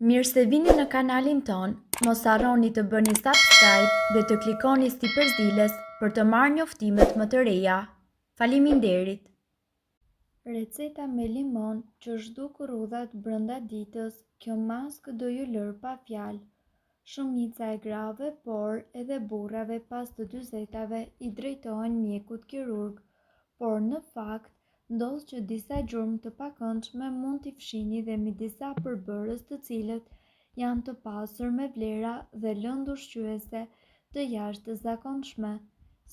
Mirë se vini në kanalin ton, mos harroni të bëni subscribe dhe të klikoni si përzieles për të marrë njoftimet më të reja. Faleminderit! Receta me limon që zhduk rrudhat brenda ditës, kjo maskë do ju lër pa fjalë. Shumica e grave, por edhe burrave pas të 40-tave i drejtohen mjekut kirurg, por në fakt ndodh që disa gjurmë të pakëndshme mund t'i fshini dhe me disa përbërës të cilët janë të pasur me vlera dhe lëndë ushqyese të jashtëzakonshme,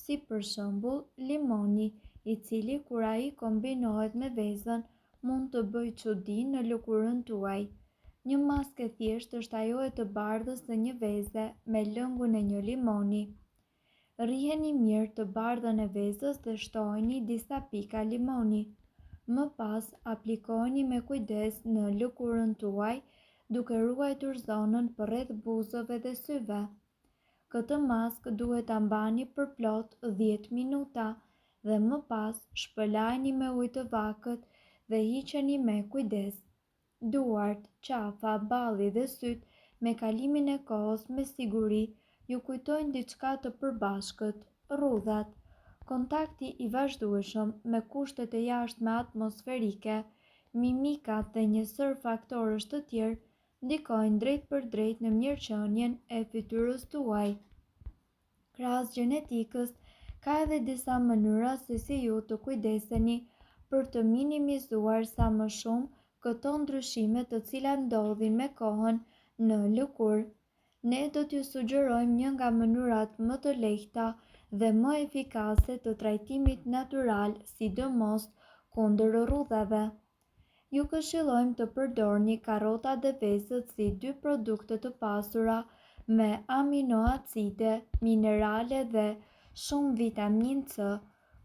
si për shembull limoni, i cili kur ai kombinohet me vezën mund të bëjë çudi në lëkurën tuaj. Një maskë e thjeshtë është ajo e të bardhës së një veze me lëngun e një limoni. Rriheni mirë të bardhën e vezës dhe shtojeni disa pika limoni. Më pas aplikojeni me kujdes në lëkurën tuaj, duke ruajtur zonën përreth buzëve dhe syve. Këtë maskë duhet ta mbani për plot 10 minuta dhe më pas shpëlajeni me ujë të vakët dhe hiqeni me kujdes. Duart, qafa, balli dhe syt me kalimin e kohës me siguri ju kujtojnë diçka të përbashkët, rrudhat. Kontakti i vazhdueshëm me kushtet e jashtme atmosferike, mimikat dhe një sër faktorësh të tjerë ndikojnë drejt për drejt në mirëqenien e fytyrës tuaj. Krahas gjenetikës, ka edhe disa mënyra se si ju të kujdeseni për të minimizuar sa më shumë këto ndryshime të cilat ndodhin me kohën në lëkurë. Ne do t'ju sugjerojmë një nga mënyrat më të lehta dhe më efikase të trajtimit natyral, sidomos kundër rrudhave. Ju këshillojmë të përdorni karrotat dhe vezët si dy produkte të pasura me aminoacide, minerale dhe shumë vitaminë C,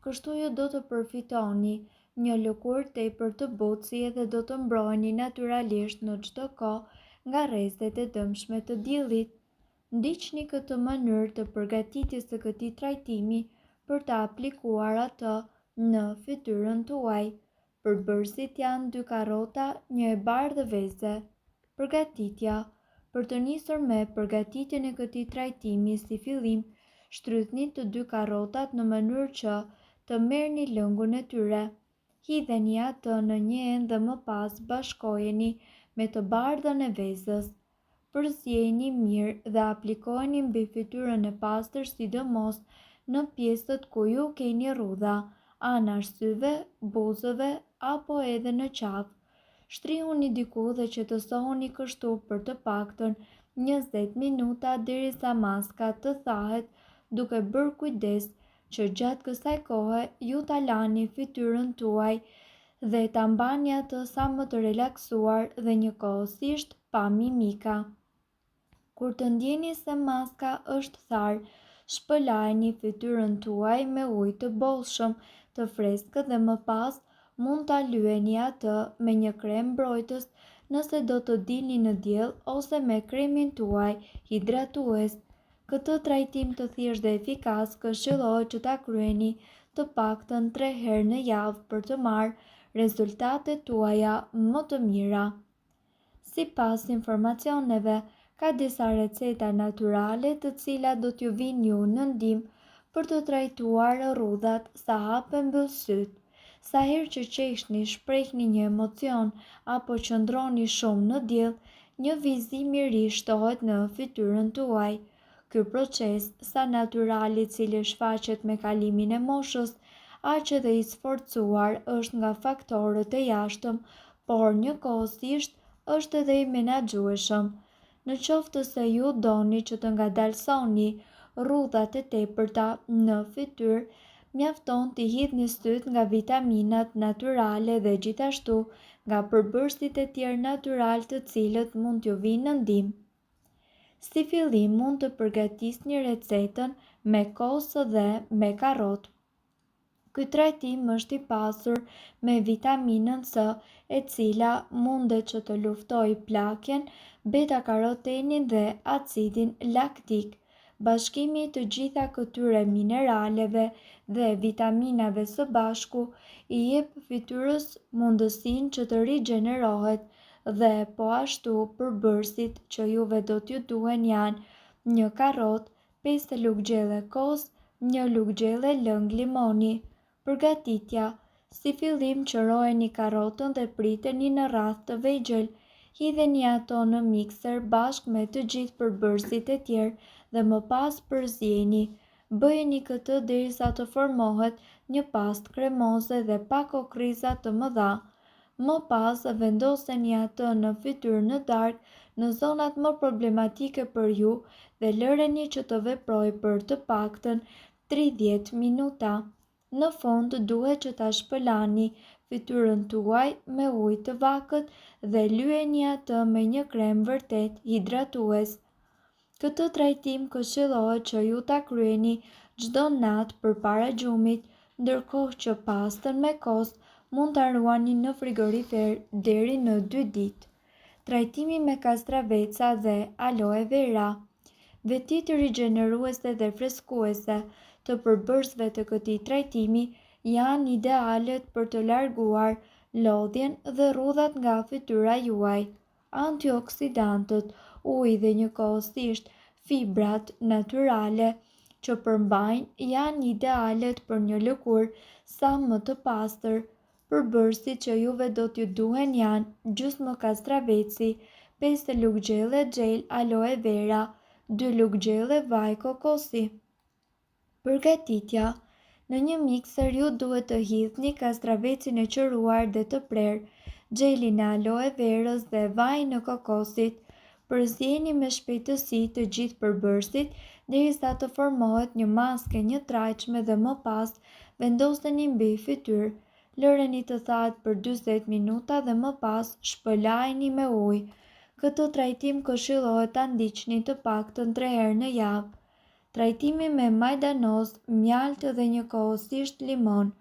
kështu ju do të përfitoni një lëkurë tepër të butë si edhe do të mbroheni natyrisht në çdo kohë nga rrezet e dëmshme të diellit. Ndiqni këtë mënyrë të përgatitjes së këtij trajtimi për të aplikuar atë në fytyrën tuaj. Përbërësit janë 2 karrota, një e bardhë veze. Përgatitja. Për të nisur me përgatitjen e këtij trajtimi si fillim, shtrydhni të 2 karrotat në mënyrë që të merrni lëngun e tyre. Hidheni atë në një enë dhe më pas bashkojeni me të bardhën e vezës. Përzjeni mirë dhe aplikojeni mbi fytyrën e pastër, sidomos në pjesët ku ju keni rrudha, anash syve, buzëve apo edhe në qafë. Shtrihuni diku dhe qetësohuni kështu për të paktën 20 minuta derisa maska të thahet, duke bërë kujdes që gjatë kësaj kohe ju ta lani fytyrën tuaj dhe ta mbani atë sa më të relaksuar dhe njëkohësisht pa mimika. Kur të ndjeni se maska është tharë, shpëlajeni fytyrën tuaj me ujë të bollshëm, të freskët dhe më pas mund ta lyeni atë me një krem mbrojtës nëse do të dilni në diell ose me kremin tuaj hidratues. Këtë trajtim të thjeshtë dhe efikas këshillohet që ta kryeni të paktën 3 herë në javë për të marrë rezultatet tuaja më të mira. Sipas informacioneve, ka disa receta natyrale të cilat do t'ju vinë ju në ndihmë për të trajtuar rrudhat sa hapen mbyll syt. Sa herë që qeshni, shprehni një emocion apo qëndroni shumë në diell, një vizim i ri shtohet në fytyrën tuaj. Ky proces, sa natyral i cili shfaqet me kalimin e moshës, aq edhe i sforcuar është nga faktorët e jashtëm, por njëkohësisht është edhe i menaxhueshëm. Në qoftë se ju doni që të ngadalsoni rrudhat e tepërta në fytyrë, mjafton t'i hidhni syt nga vitaminat natyrale dhe gjithashtu nga përbërësit e tjerë natyral të cilët mund t'ju vinë në ndihmë. Si fillim mund të përgatisni recetën me kosë dhe me karrotë. Ky trajtim është i pasur me vitaminën C, e cila mundet që të luftojë plakjen, beta-karotenin dhe acidin laktik. Bashkimi i të gjitha këtyre mineraleve dhe vitaminave së bashku i jep fytyrës mundësinë që të rigjenerohet dhe po ashtu përbërësit që juve do t'ju duhen janë një karrot, 5 lugë gjelle kos, një lugë gjelle lëng limoni. Përgatitja: si fillim qërojeni karrotën dhe priteni në radhë të vegjël. Hidheni ato në mikser bashkë me të gjithë përbërësit e tjerë dhe më pas përzjeni. Bëjeni këtë derisa të formohet një pastë kremoze dhe pa kokriza të mëdha. Më pas vendoseni atë në fytyrë në darkë në zonat më problematike për ju dhe lëreni që të veprojë për të paktën 30 minuta. Në fund duhet që ta shpëlani fytyrën tuaj me ujë të vakët dhe lyeni atë me një krem vërtet hidratues. Këtë trajtim këshillohet që ju ta kryeni çdo natë përpara gjumit, ndërkohë që pastën me kos mund ta ruani në frigorifer deri në 2 ditë. Trajtimi me kastraveca dhe aloe vera. Vetit rigjeneruese dhe freskuese të përbërësve të këtij trajtimi janë idealet për të larguar lodhjen dhe rrudhat nga fytyra juaj. Antioksidantët, uji dhe njëkohësisht fibrat natyrale që përmbajnë janë idealet për një lëkurë sa më të pastër. Përbërësit që juve do t'ju duhen janë gjysmë kastraveci, 5 lugë gjelle gjel aloe vera, 2 lugë gjelle vaj kokosi. Përgatitja: në një mikser ju duhet të hidhni kastravecin e qëruar dhe të prerë, gjelin e aloe verës dhe vajin e kokosit. Përzjeni me shpejtësi të gjithë përbërësit derisa të formohet një maskë e njëtrajtshme dhe më pas vendoseni mbi fytyrë. Lëreni të thahet për 40 minuta dhe më pas shpëlajini me ujë. Këtë trajtim këshillohet ta ndiqni të paktën 3 herë në javë. Trajtimi me majdanoz, mjaltë dhe njëkohësisht limon.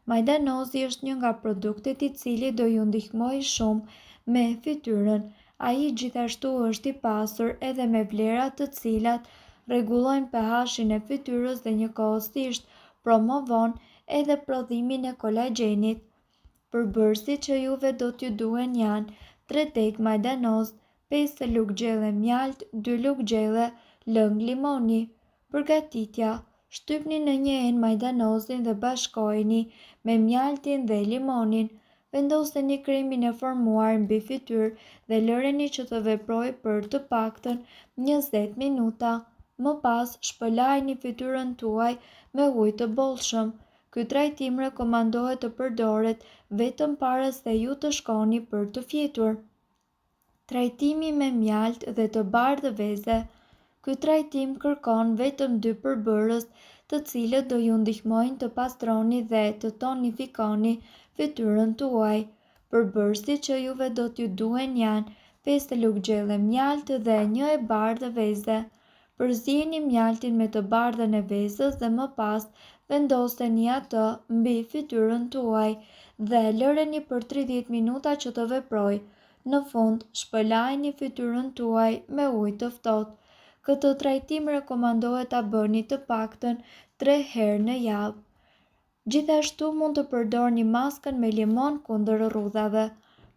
Majdanozi është një nga produktet i cili do ju ndihmojë shumë me fytyrën. Ai gjithashtu është i pasur edhe me vlera të cilat rregullojnë pH-in e fytyrës dhe njëkohësisht promovon edhe prodhimin e kolagjenit. Përbërësit që juve do t'ju duhen janë 3 deg majdanoz, 5 lugë gjelle mjalt, 2 lugë gjelle lëng limoni. Përgatitja: shtypni në një enë majdanozin dhe bashkojeni me mjaltin dhe limonin. Vendoseni kremin e formuar mbi fytyrë dhe lëreni që të veprojë për të paktën 20 minuta. Më pas shpëlajini fytyrën tuaj me ujë të bollshëm. Ky trajtim rekomandohet të përdoret vetëm para se ju të shkoni për të fjetur. Trajtimi me mjalt dhe të bardhë veze. Ky trajtim kërkon vetëm 2 përbërës të cilët do ju ndihmojnë të pastroni dhe të tonifikoni fytyrën tuaj. Përbërësit që juve do t'ju duhen janë 5 lugë gjelle mjalt dhe 1 e bardhë veze. Përzjeni mjaltin me të bardhën e vezës dhe më pas vendoseni atë mbi fytyrën tuaj dhe lëreni për 30 minuta që të veprojë. Në fund, shpëlajini fytyrën tuaj me ujë të ftohtë. Këtë trajtim rekomandohet ta bëni të paktën 3 herë në javë. Gjithashtu mund të përdorni maskën me limon kundër rrudhave.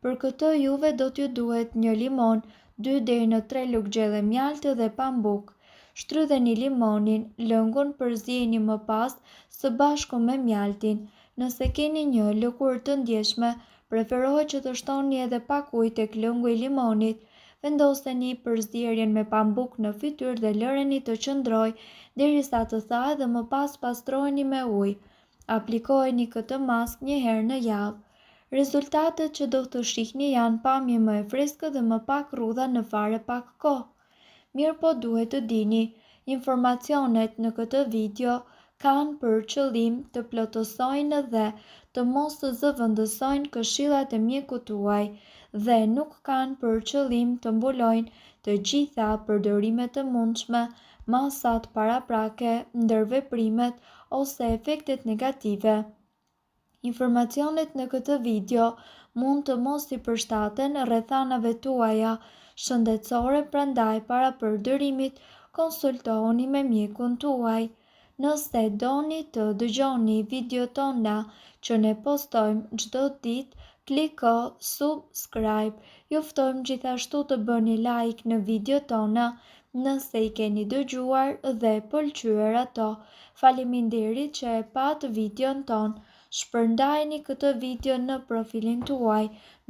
Për këtë juve do t'ju duhet një limon, 2 deri në 3 lugë gjelle mjalt dhe pambuk. Shtrydheni limonin, lëngun përzjeni më pas së bashku me mjaltin. Nëse keni një lëkurë të ndjeshme, preferohet që të shtoni edhe pak ujë tek lëngu i limonit. Vendoseni përzierjen me pambuk në fytyrë dhe lëreni të qëndrojë derisa të thahet dhe më pas pastrojeni me ujë. Aplikojeni këtë maskë 1 herë në javë. Rezultatet që do të shihni janë pamje më e freskët dhe më pak rrudha në fare pak kohë. Mirë po duhet të dini, informacionet në këtë video kanë për qëllim të plotësojnë dhe të mos të zëvendësojnë këshillat e mjekut tuaj dhe nuk kanë për qëllim të mbulojnë të gjitha përdorimet të mundshme, masat paraprake, ndërveprimet ose efektet negative. Informacionet në këtë video mund të mos i përshtaten rrethanave tuaja shëndetësore, prandaj para përdorimit konsultohuni me mjekun tuaj. Nëse doni të dëgjoni video tona që ne postojmë çdo ditë, kliko subscribe. Ju ftojmë gjithashtu të bëni like në video tona nëse i keni dëgjuar dhe pëlqyer ato. Faleminderit që e pat videon ton. Shpërndajeni këtë video në profilin tuaj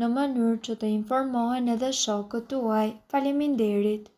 në mënyrë që të informohen edhe shokët tuaj. Faleminderit.